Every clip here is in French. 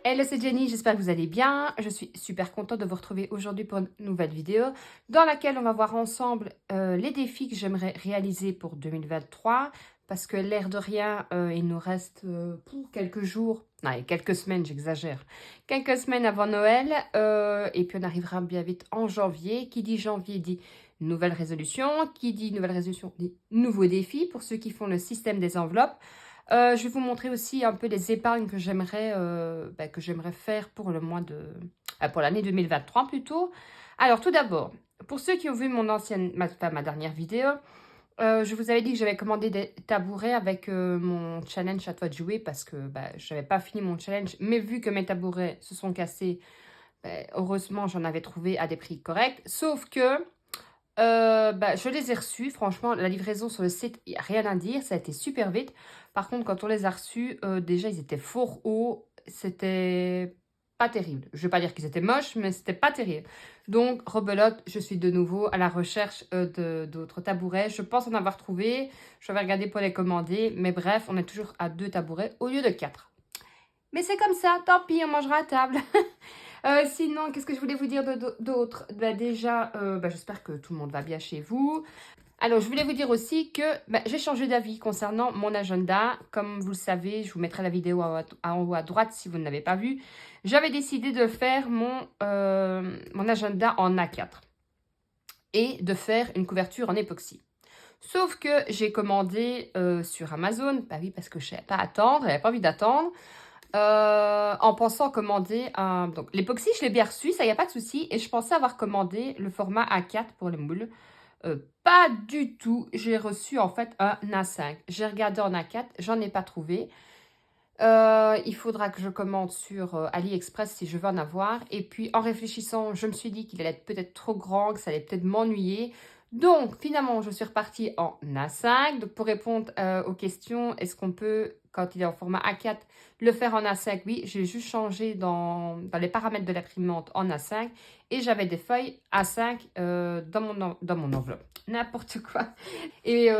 Hello, c'est Jenny, j'espère que vous allez bien. Je suis super contente de vous retrouver aujourd'hui pour une nouvelle vidéo dans laquelle on va voir ensemble les défis que j'aimerais réaliser pour 2023 parce que l'air de rien, il nous reste pour quelques jours, non, et quelques semaines, j'exagère, quelques semaines avant Noël et puis on arrivera bien vite en janvier. Qui dit janvier dit nouvelle résolution, qui dit nouvelle résolution dit nouveaux défis pour ceux qui font le système des enveloppes. Je vais vous montrer aussi un peu les épargnes que j'aimerais faire pour le mois de pour l'année 2023 plutôt. Alors tout d'abord, pour ceux qui ont vu ma dernière vidéo, je vous avais dit que j'avais commandé des tabourets avec mon challenge à toi de jouer parce que je n'avais pas fini mon challenge, mais vu que mes tabourets se sont cassés, heureusement j'en avais trouvé à des prix corrects. Sauf que je les ai reçus. Franchement, la livraison sur le site, il y a rien à dire. Ça a été super vite. Par contre, quand on les a reçus, déjà, ils étaient fort hauts. C'était pas terrible. Je vais pas dire qu'ils étaient moches, mais c'était pas terrible. Donc, rebelote, je suis de nouveau à la recherche d'autres tabourets. Je pense en avoir trouvé. Je vais regarder pour les commander. Mais bref, on est toujours à 2 tabourets au lieu de 4. Mais c'est comme ça, tant pis, on mangera à table. Sinon, qu'est-ce que je voulais vous dire d'autre? Déjà, j'espère que tout le monde va bien chez vous. Alors, je voulais vous dire aussi que j'ai changé d'avis concernant mon agenda. Comme vous le savez, je vous mettrai la vidéo en haut à droite si vous ne l'avez pas vue. J'avais décidé de faire mon agenda en A4 et de faire une couverture en époxy. Sauf que j'ai commandé sur Amazon, bah oui, parce que je ne savais pas attendre, j'avais pas envie d'attendre. En pensant commander un... Donc, l'époxy, je l'ai bien reçu, ça, il n'y a pas de souci. Et je pensais avoir commandé le format A4 pour les moules. Pas du tout. J'ai reçu, en fait, un A5. J'ai regardé en A4, j'en ai pas trouvé. Il faudra que je commande sur AliExpress si je veux en avoir. Et puis, en réfléchissant, je me suis dit qu'il allait être peut-être trop grand, que ça allait peut-être m'ennuyer. Donc, finalement, je suis repartie en A5. Donc, pour répondre aux questions, est-ce qu'on peut, quand il est en format A4, le faire en A5? Oui, j'ai juste changé dans les paramètres de l'imprimante en A5. Et j'avais des feuilles A5 dans mon enveloppe. N'importe quoi. Et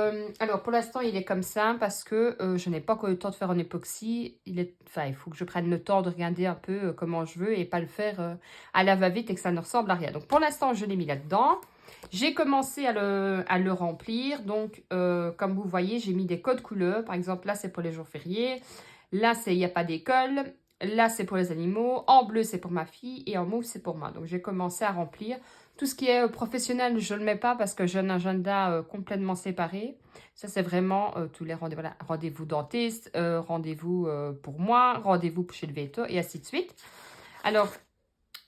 alors, pour l'instant, il est comme ça parce que je n'ai pas encore eu le temps de faire en époxy. Il faut que je prenne le temps de regarder un peu comment je veux et pas le faire à la va-vite et que ça ne ressemble à rien. Donc, pour l'instant, je l'ai mis là-dedans. J'ai commencé à le remplir. Donc, comme vous voyez, j'ai mis des codes couleurs. Par exemple, là, c'est pour les jours fériés. Là, c'est il n'y a pas d'école. Là, c'est pour les animaux. En bleu, c'est pour ma fille. Et en mauve, c'est pour moi. Donc, j'ai commencé à remplir. Tout ce qui est professionnel, je ne le mets pas parce que j'ai un agenda complètement séparé. Ça, c'est vraiment tous les rendez-vous. Voilà, rendez-vous dentiste, rendez-vous pour moi, rendez-vous chez le véto et ainsi de suite. Alors,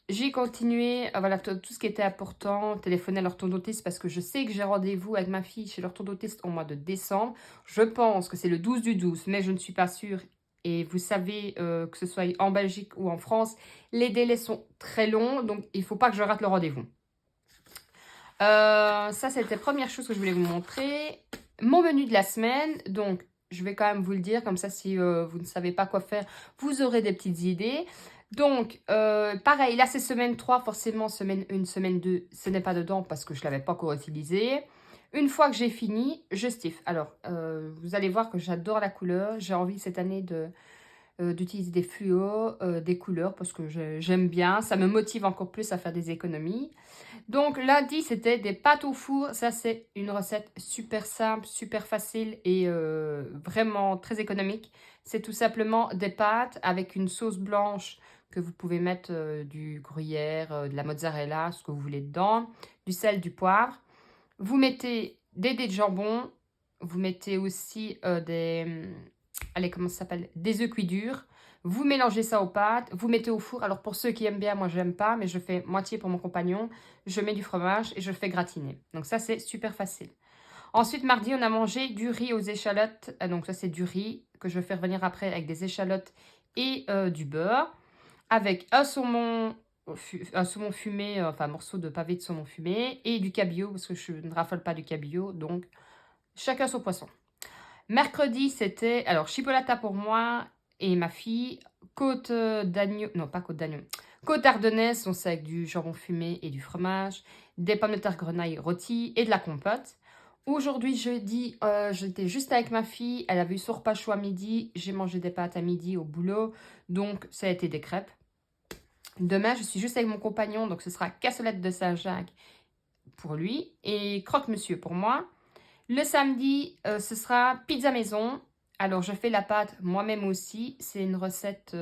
j'ai continué, voilà, tout ce qui était important, téléphoner à l'orthodontiste parce que je sais que j'ai rendez-vous avec ma fille chez l'orthodontiste au mois de décembre. Je pense que c'est le 12 du 12, mais je ne suis pas sûre. Et vous savez, que ce soit en Belgique ou en France, les délais sont très longs, donc il ne faut pas que je rate le rendez-vous. Ça, c'était la première chose que je voulais vous montrer. Mon menu de la semaine, donc je vais quand même vous le dire, comme ça si vous ne savez pas quoi faire, vous aurez des petites idées. Donc, pareil, là c'est semaine 3, forcément semaine 1, semaine 2, ce n'est pas dedans parce que je ne l'avais pas encore utilisé. Une fois que j'ai fini, je stiffe. Alors, vous allez voir que j'adore la couleur. J'ai envie cette année d'utiliser des fluos, des couleurs parce que j'aime bien. Ça me motive encore plus à faire des économies. Donc lundi, c'était des pâtes au four. Ça, c'est une recette super simple, super facile et vraiment très économique. C'est tout simplement des pâtes avec une sauce blanche que vous pouvez mettre du gruyère, de la mozzarella, ce que vous voulez dedans, du sel, du poivre. Vous mettez des dés de jambon. Vous mettez aussi allez, comment ça s'appelle? Des œufs cuits durs. Vous mélangez ça aux pâtes, vous mettez au four. Alors pour ceux qui aiment bien, moi j'aime pas, mais je fais moitié pour mon compagnon. Je mets du fromage et je le fais gratiner. Donc ça c'est super facile. Ensuite mardi on a mangé du riz aux échalotes. Donc ça c'est du riz que je vais faire venir après avec des échalotes et du beurre. Avec un saumon fumé, enfin un morceau de pavé de saumon fumé et du cabillaud parce que je ne raffole pas du cabillaud. Donc chacun son poisson. Mercredi, c'était, alors, chipolata pour moi et ma fille, côte d'agneau, non, pas côte d'agneau, côte ardennaise, donc c'est avec du jambon fumé et du fromage, des pommes de terre grenaille rôties et de la compote. Aujourd'hui, jeudi, j'étais juste avec ma fille. Elle avait eu son repas chaud à midi. J'ai mangé des pâtes à midi au boulot. Donc, ça a été des crêpes. Demain, je suis juste avec mon compagnon. Donc, ce sera cassolette de Saint-Jacques pour lui et croque-monsieur pour moi. Le samedi, ce sera pizza maison. Alors, je fais la pâte moi-même aussi. C'est une recette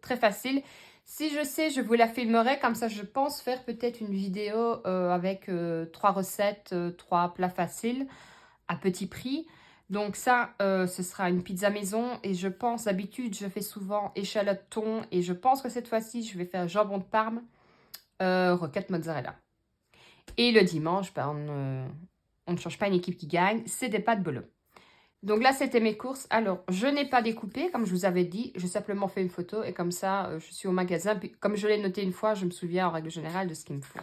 très facile. Si je sais, je vous la filmerai. Comme ça, je pense faire peut-être une vidéo avec 3 recettes, 3 plats faciles à petit prix. Donc ça, ce sera une pizza maison. Et je pense, d'habitude, je fais souvent échalote thon. Et je pense que cette fois-ci, je vais faire jambon de Parme, roquette mozzarella. Et le dimanche, ben, on ne change pas une équipe qui gagne. C'est des pâtes bolo. Donc là, c'était mes courses. Alors, je n'ai pas découpé, comme je vous avais dit. J'ai simplement fait une photo et comme ça, je suis au magasin. Puis, comme je l'ai noté une fois, je me souviens en règle générale de ce qu'il me faut.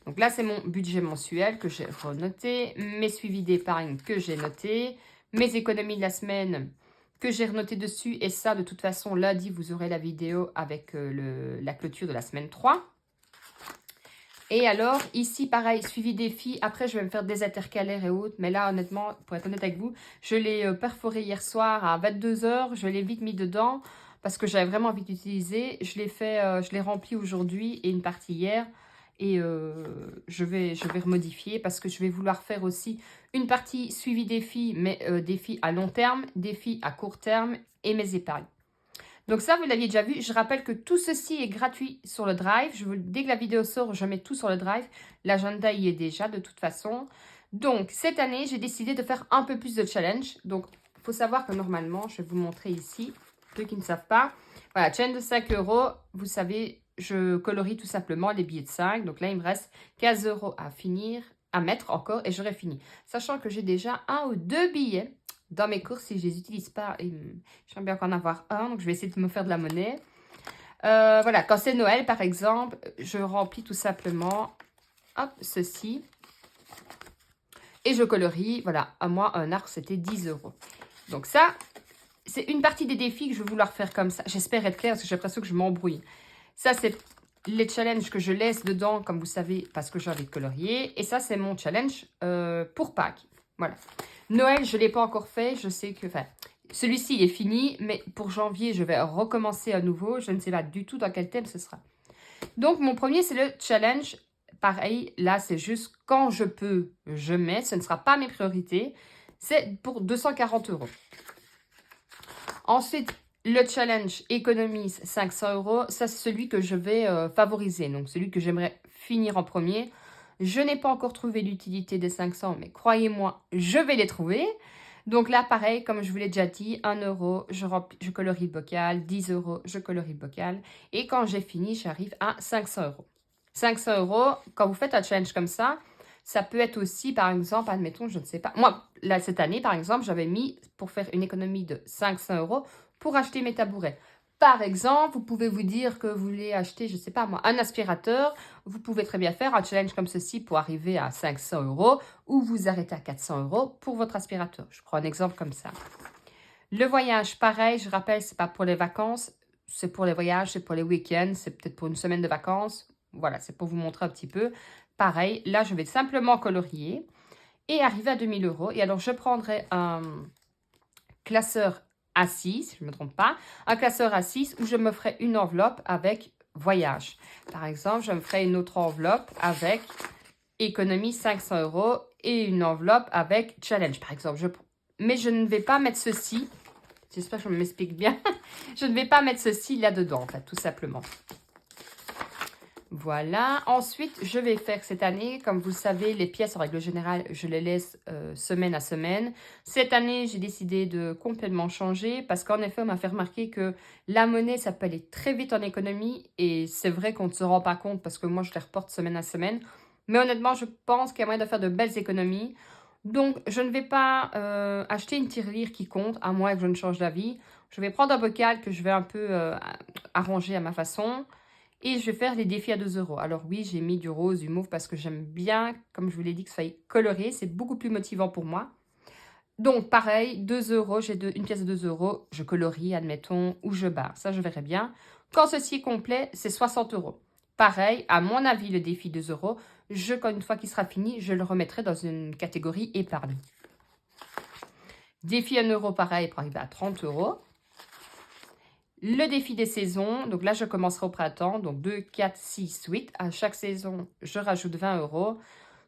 Donc là, c'est mon budget mensuel que j'ai renoté. Mes suivis d'épargne que j'ai noté. Mes économies de la semaine que j'ai renoté dessus. Et ça, de toute façon, lundi, vous aurez la vidéo avec la clôture de la semaine 3. Et alors, ici, pareil, suivi défi. Après, je vais me faire des intercalaires et autres. Mais là, honnêtement, pour être honnête avec vous, je l'ai perforé hier soir à 22 h. Je l'ai vite mis dedans parce que j'avais vraiment envie d'utiliser. Je l'ai fait, je l'ai rempli aujourd'hui et une partie hier. Et je vais remodifier parce que je vais vouloir faire aussi une partie suivi défi, mais défi à long terme, défi à court terme et mes épargnes. Donc ça, vous l'aviez déjà vu. Je rappelle que tout ceci est gratuit sur le Drive. Dès que la vidéo sort, je mets tout sur le Drive. L'agenda y est déjà de toute façon. Donc, cette année, j'ai décidé de faire un peu plus de challenge. Donc, il faut savoir que normalement, je vais vous montrer ici, ceux qui ne savent pas. Voilà, challenge de 5 €. Vous savez, je colorie tout simplement les billets de 5. Donc là, il me reste 15 € à finir, à mettre encore et j'aurai fini. Sachant que j'ai déjà 1 ou 2 billets dans mes courses, si je ne les utilise pas, j'aimerais bien en avoir un, donc je vais essayer de me faire de la monnaie. Voilà, quand c'est Noël, par exemple, je remplis tout simplement, hop, ceci. Et je colorie, voilà, à moi, un arc, c'était 10 €. Donc ça, c'est une partie des défis que je vais vouloir faire comme ça. J'espère être claire, parce que j'ai l'impression que je m'embrouille. Ça, c'est les challenges que je laisse dedans, comme vous savez, parce que j'ai envie de colorier. Et ça, c'est mon challenge pour Pâques. Voilà. Noël, je ne l'ai pas encore fait. Je sais que... Enfin, celui-ci, il est fini. Mais pour janvier, je vais recommencer à nouveau. Je ne sais pas du tout dans quel thème ce sera. Donc, mon premier, c'est le challenge. Pareil, là, c'est juste quand je peux, je mets. Ce ne sera pas mes priorités. C'est pour 240 €. Ensuite, le challenge économise 500 €. Ça, c'est celui que je vais favoriser. Donc, celui que j'aimerais finir en premier. Je n'ai pas encore trouvé l'utilité des 500, mais croyez-moi, je vais les trouver. Donc là, pareil, comme je vous l'ai déjà dit, 1 €, je colorie le bocal. 10 €, je colorie le bocal. Et quand j'ai fini, j'arrive à 500 €. 500 €, quand vous faites un challenge comme ça peut être aussi, par exemple, admettons, je ne sais pas. Moi, là, cette année, par exemple, j'avais mis pour faire une économie de 500 € pour acheter mes tabourets. Par exemple, vous pouvez vous dire que vous voulez acheter, je ne sais pas moi, un aspirateur. Vous pouvez très bien faire un challenge comme ceci pour arriver à 500 € ou vous arrêtez à 400 € pour votre aspirateur. Je prends un exemple comme ça. Le voyage, pareil, je rappelle, ce n'est pas pour les vacances, c'est pour les voyages, c'est pour les week-ends, c'est peut-être pour une semaine de vacances. Voilà, c'est pour vous montrer un petit peu. Pareil, là, je vais simplement colorier et arriver à 2000 €. Et alors, je prendrai un classeur A6, si je ne me trompe pas, un classeur A6 où je me ferai une enveloppe avec voyage. Par exemple, je me ferai une autre enveloppe avec économie 500 € et une enveloppe avec challenge, par exemple. Mais je ne vais pas mettre ceci. J'espère que je m'explique bien. Je ne vais pas mettre ceci là-dedans, en fait, tout simplement. Voilà. Ensuite, je vais faire cette année, comme vous le savez, les pièces, en règle générale, je les laisse semaine à semaine. Cette année, j'ai décidé de complètement changer parce qu'en effet, on m'a fait remarquer que la monnaie, ça peut aller très vite en économie et c'est vrai qu'on ne se rend pas compte parce que moi, je les reporte semaine à semaine. Mais honnêtement, je pense qu'il y a moyen de faire de belles économies. Donc, je ne vais pas acheter une tirelire qui compte, à moins que je ne change d'avis. Je vais prendre un bocal que je vais un peu arranger à ma façon. Et je vais faire les défis à 2 €. Alors oui, j'ai mis du rose, du mauve parce que j'aime bien, comme je vous l'ai dit, que ça soit coloré. C'est beaucoup plus motivant pour moi. Donc pareil, 2 €, j'ai une pièce de 2 €, je colorie, admettons, ou je barre. Ça, je verrai bien. Quand ceci est complet, c'est 60 €. Pareil, à mon avis, le défi 2 €, une fois qu'il sera fini, je le remettrai dans une catégorie épargne. Défi 1 euro, pareil, pour arriver à 30 euros. Le défi des saisons, donc là, je commencerai au printemps, donc 2, 4, 6, 8. À chaque saison, je rajoute 20 euros.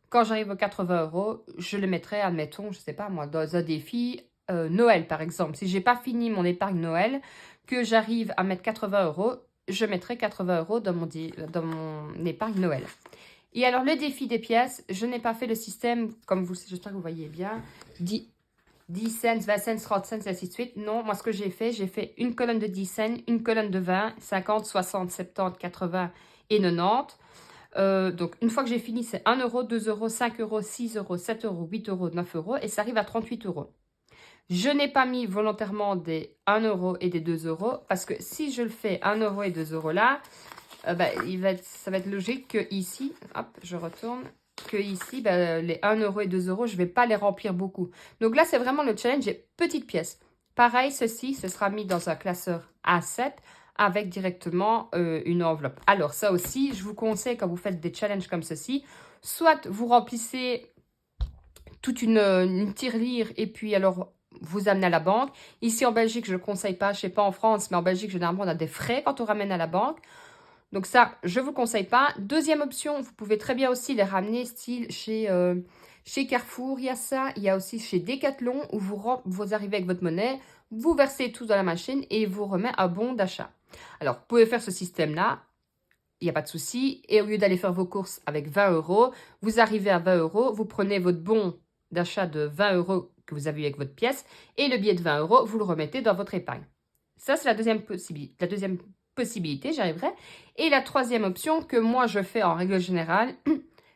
Quand j'arrive aux 80 euros, je le mettrai, admettons, je ne sais pas moi, dans un défi Noël, par exemple. Si je n'ai pas fini mon épargne Noël, que j'arrive à mettre 80 euros, je mettrai 80 euros dans mon épargne Noël. Et alors, le défi des pièces, je n'ai pas fait le système, comme vous, j'espère que vous voyez bien, 10 cents, 20 cents, 30 cents, ainsi de suite. Non, moi, ce que j'ai fait une colonne de 10 cents, une colonne de 20, 50, 60, 70, 80 et 90. Donc, une fois que j'ai fini, c'est 1 euro, 2 euros, 5 euros, 6 euros, 7 euros, 8 euros, 9 euros. Et ça arrive à 38 euros. Je n'ai pas mis volontairement des 1 euro et des 2 euros. Parce que si je le fais 1 euro et 2 euros là, ça va être logique que ici, hop, je retourne, que ici, les 1 euro et 2 euros, je ne vais pas les remplir beaucoup. Donc là, c'est vraiment le challenge des petites pièces. Pareil, ceci, ce sera mis dans un classeur A7 avec directement une enveloppe. Alors, ça aussi, je vous conseille quand vous faites des challenges comme ceci, soit vous remplissez toute une tirelire et puis alors vous amenez à la banque. Ici, en Belgique, je ne le conseille pas, je ne sais pas en France, mais en Belgique, généralement, on a des frais quand on ramène à la banque. Donc ça, je ne vous conseille pas. Deuxième option, vous pouvez très bien aussi les ramener style chez Carrefour, il y a ça. Il y a aussi chez Decathlon où vous arrivez avec votre monnaie, vous versez tout dans la machine et vous remet un bon d'achat. Alors, vous pouvez faire ce système-là, il n'y a pas de souci. Et au lieu d'aller faire vos courses avec 20 euros, vous arrivez à 20 euros, vous prenez votre bon d'achat de 20 euros que vous avez eu avec votre pièce et le billet de 20 euros, vous le remettez dans votre épargne. Ça, c'est la deuxième possibilité, j'arriverai. Et la troisième option que moi je fais en règle générale,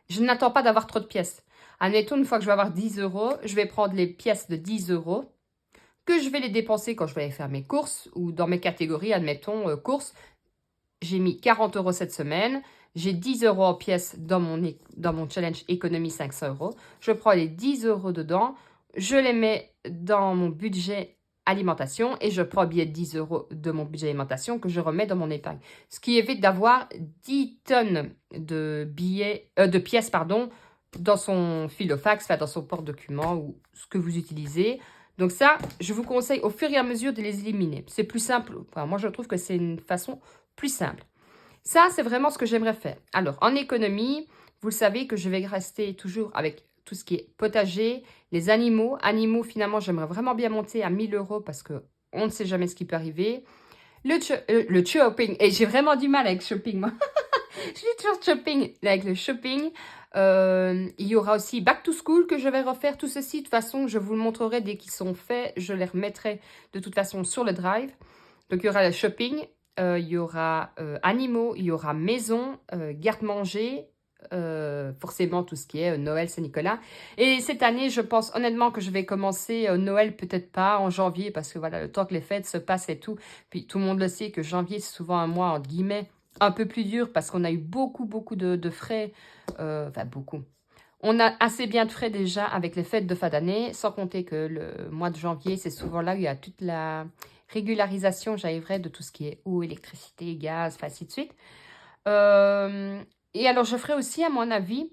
je n'attends pas d'avoir trop de pièces. Admettons, une fois que je vais avoir 10 euros, je vais prendre les pièces de 10 euros que je vais les dépenser quand je vais aller faire mes courses ou dans mes catégories, admettons, courses. J'ai mis 40 euros cette semaine. J'ai 10 euros en pièces dans mon challenge économie 500 euros. Je prends les 10 euros dedans, je les mets dans mon budget alimentation et je prends un billet de 10 euros de mon budget alimentation que je remets dans mon épargne. Ce qui évite d'avoir 10 tonnes de pièces dans son filofax, enfin dans son porte-document ou ce que vous utilisez. Donc ça, je vous conseille au fur et à mesure de les éliminer. C'est plus simple. Enfin, moi, je trouve que c'est une façon plus simple. Ça, c'est vraiment ce que j'aimerais faire. Alors, en économie, vous le savez que je vais rester toujours avec tout ce qui est potager, les animaux. Animaux, finalement, j'aimerais vraiment bien monter à 1000 euros parce qu'on ne sait jamais ce qui peut arriver. Le shopping, et j'ai vraiment du mal avec shopping, moi. Je dis toujours shopping, avec le shopping. Il y aura aussi Back to School que je vais refaire. Tout ceci, de toute façon, je vous le montrerai dès qu'ils sont faits. Je les remettrai de toute façon sur le drive. Donc, il y aura le shopping, il y aura animaux, il y aura maison, garde-manger, forcément tout ce qui est Noël, Saint-Nicolas. Et cette année, je pense honnêtement que je vais commencer Noël, peut-être pas en janvier, parce que voilà, le temps que les fêtes se passent et tout. Puis tout le monde le sait que janvier, c'est souvent un mois, entre guillemets, un peu plus dur, parce qu'on a eu beaucoup de frais. Enfin, beaucoup. On a assez bien de frais déjà avec les fêtes de fin d'année, sans compter que le mois de janvier, c'est souvent là où il y a toute la régularisation, j'arriverai, de tout ce qui est eau, électricité, gaz, enfin, ainsi de suite. Et alors, je ferai aussi, à mon avis,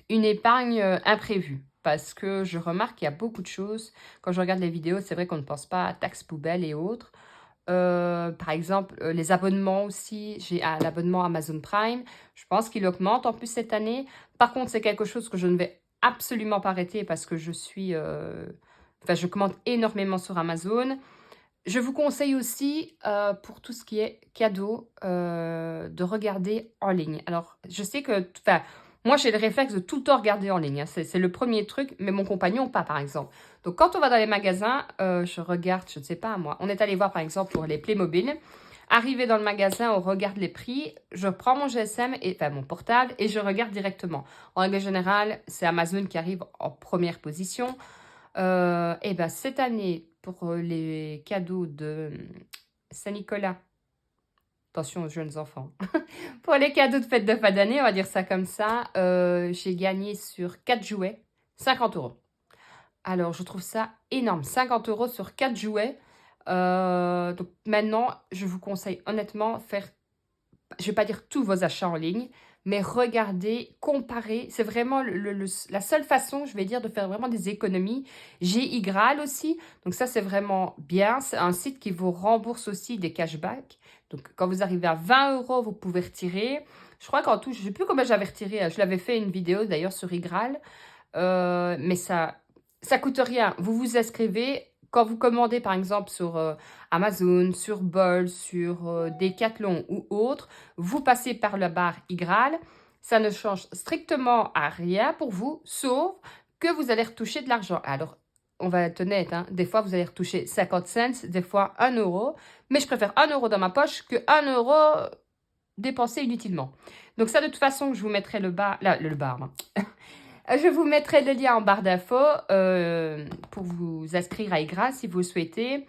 une épargne imprévue. Parce que je remarque qu'il y a beaucoup de choses. Quand je regarde les vidéos, c'est vrai qu'on ne pense pas à taxes poubelles et autres. Par exemple, les abonnements aussi. J'ai l'abonnement Amazon Prime. Je pense qu'il augmente en plus cette année. Par contre, c'est quelque chose que je ne vais absolument pas arrêter parce que je commande énormément sur Amazon. Je vous conseille aussi, pour tout ce qui est cadeau, de regarder en ligne. Alors, je sais que, moi, j'ai le réflexe de tout le temps regarder en ligne. Hein. C'est le premier truc, mais mon compagnon, pas, par exemple. Donc, quand on va dans les magasins, je regarde, je ne sais pas, moi. On est allé voir, par exemple, pour les Playmobil. Arrivé dans le magasin, on regarde les prix. Je prends mon GSM, mon portable, et je regarde directement. En règle générale, c'est Amazon qui arrive en première position. Et ben cette année, pour les cadeaux de Saint-Nicolas, attention aux jeunes enfants, pour les cadeaux de fête de fin d'année, on va dire ça comme ça, j'ai gagné sur 4 jouets 50 euros. Alors, je trouve ça énorme. 50 euros sur 4 jouets. Donc maintenant, je vous conseille honnêtement faire, je ne vais pas dire tous vos achats en ligne, mais regardez, comparez. C'est vraiment la seule façon, je vais dire, de faire vraiment des économies. J'ai iGraal aussi, donc ça c'est vraiment bien. C'est un site qui vous rembourse aussi des cashbacks. Donc quand vous arrivez à 20 €, vous pouvez retirer. Je crois qu'en tout, je ne sais plus combien j'avais retiré. Je l'avais fait une vidéo d'ailleurs sur iGraal. Mais ça coûte rien. Vous vous inscrivez. Quand vous commandez par exemple sur Amazon, sur Bol, sur Decathlon ou autre, vous passez par la barre iGraal. Ça ne change strictement à rien pour vous, sauf que vous allez retoucher de l'argent. Alors, on va être honnête, hein, des fois vous allez retoucher 50 cents, des fois 1 €. Mais je préfère 1 € dans ma poche que 1 € dépensé inutilement. Donc ça, de toute façon, je vous mettrai le bar, je vous mettrai le lien en barre d'infos pour vous inscrire à iGraal si vous le souhaitez.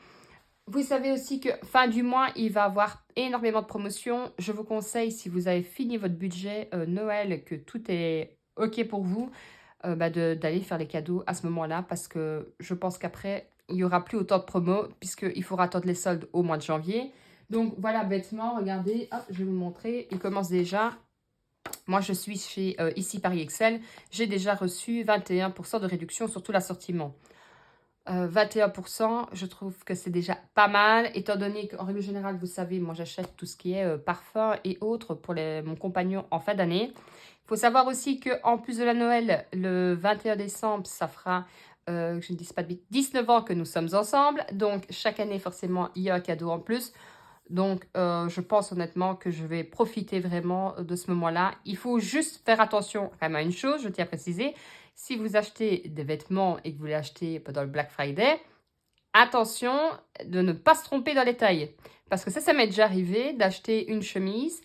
Vous savez aussi que fin du mois, il va y avoir énormément de promotions. Je vous conseille, si vous avez fini votre budget Noël, que tout est OK pour vous, d'aller faire les cadeaux à ce moment-là, parce que je pense qu'après, il n'y aura plus autant de promos, puisqu'il faudra attendre les soldes au mois de janvier. Donc voilà, bêtement, regardez, hop, je vais vous montrer, il commence déjà. Moi, je suis chez Ici Paris Excel. J'ai déjà reçu 21% de réduction sur tout l'assortiment. 21%, je trouve que c'est déjà pas mal, étant donné qu'en règle générale, vous savez, moi j'achète tout ce qui est parfum et autres pour mon compagnon en fin d'année. Il faut savoir aussi qu'en plus de la Noël, le 21 décembre, ça fera, que je ne dise pas de bêtises, 19 ans que nous sommes ensemble. Donc, chaque année, forcément, il y a un cadeau en plus. Donc, je pense honnêtement que je vais profiter vraiment de ce moment-là. Il faut juste faire attention quand même à une chose, je tiens à préciser. Si vous achetez des vêtements et que vous les achetez pendant le Black Friday, attention de ne pas se tromper dans les tailles. Parce que ça m'est déjà arrivé d'acheter une chemise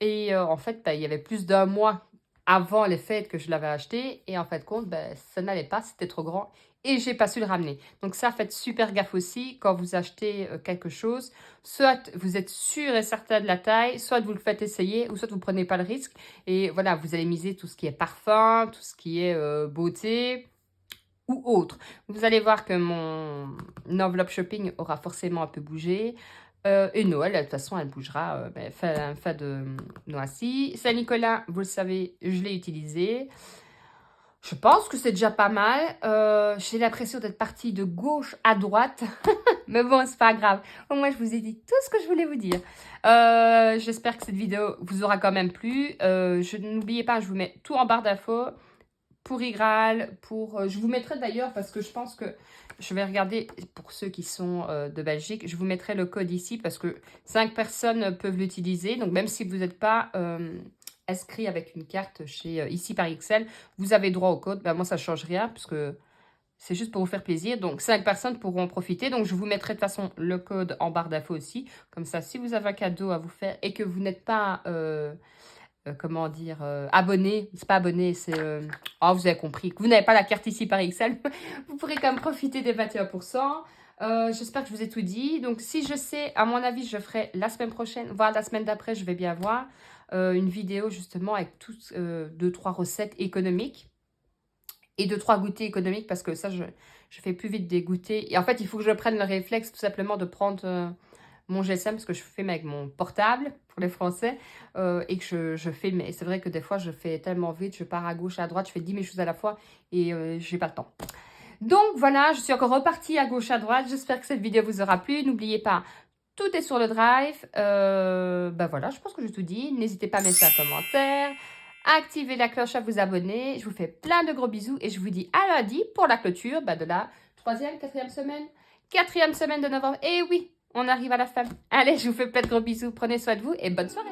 et en fait, il y avait plus d'un mois avant les fêtes que je l'avais acheté et en fait, compte, ça n'allait pas, c'était trop grand et j'ai pas su le ramener. Donc ça, faites super gaffe aussi quand vous achetez quelque chose. Soit vous êtes sûr et certain de la taille, soit vous le faites essayer ou soit vous prenez pas le risque. Et voilà, vous allez miser tout ce qui est parfum, tout ce qui est beauté ou autre. Vous allez voir que mon enveloppe shopping aura forcément un peu bougé. Et Noël, de toute façon, elle bougera fin de Noël-ci. Saint-Nicolas, vous le savez, je l'ai utilisé. Je pense que c'est déjà pas mal. J'ai l'impression d'être partie de gauche à droite. Mais bon, c'est pas grave. Au moins, je vous ai dit tout ce que je voulais vous dire. J'espère que cette vidéo vous aura quand même plu. N'oubliez pas, je vous mets tout en barre d'infos. Pour iGraal, je vous mettrai d'ailleurs, parce que je pense que je vais regarder, pour ceux qui sont de Belgique, je vous mettrai le code ici, parce que 5 personnes peuvent l'utiliser. Donc, même si vous n'êtes pas inscrit avec une carte chez Ici Paris XL, vous avez droit au code. Moi, ça ne change rien, parce que c'est juste pour vous faire plaisir. Donc, 5 personnes pourront en profiter. Donc, je vous mettrai de toute façon le code en barre d'infos aussi. Comme ça, si vous avez un cadeau à vous faire et que vous n'êtes pas... comment dire, abonné, c'est pas abonné, c'est, oh, vous avez compris, que vous n'avez pas la carte Ici Paris XL, vous pourrez quand même profiter des 21%. J'espère que je vous ai tout dit. Donc, si je sais, à mon avis, je ferai la semaine prochaine, voire la semaine d'après, je vais bien voir une vidéo justement avec toutes 2-3 recettes économiques et 2-3 goûters économiques, parce que ça, je fais plus vite des goûters. Et en fait, il faut que je prenne le réflexe tout simplement de prendre... mon GSM, parce que je filme avec mon portable, pour les Français, et que je filme. Et c'est vrai que des fois, je fais tellement vite, je pars à gauche, à droite, je fais 10 000 choses à la fois, et j'ai pas le temps. Donc voilà, je suis encore repartie à gauche, à droite. J'espère que cette vidéo vous aura plu. N'oubliez pas, tout est sur le drive. Voilà, je pense que j'ai tout dit. N'hésitez pas à mettre un commentaire, activez la cloche à vous abonner. Je vous fais plein de gros bisous, et je vous dis à lundi pour la clôture de la 3e, 4e semaine. 4e semaine de novembre. Et oui, on arrive à la fin. Allez, je vous fais plein de gros bisous. Prenez soin de vous et bonne soirée.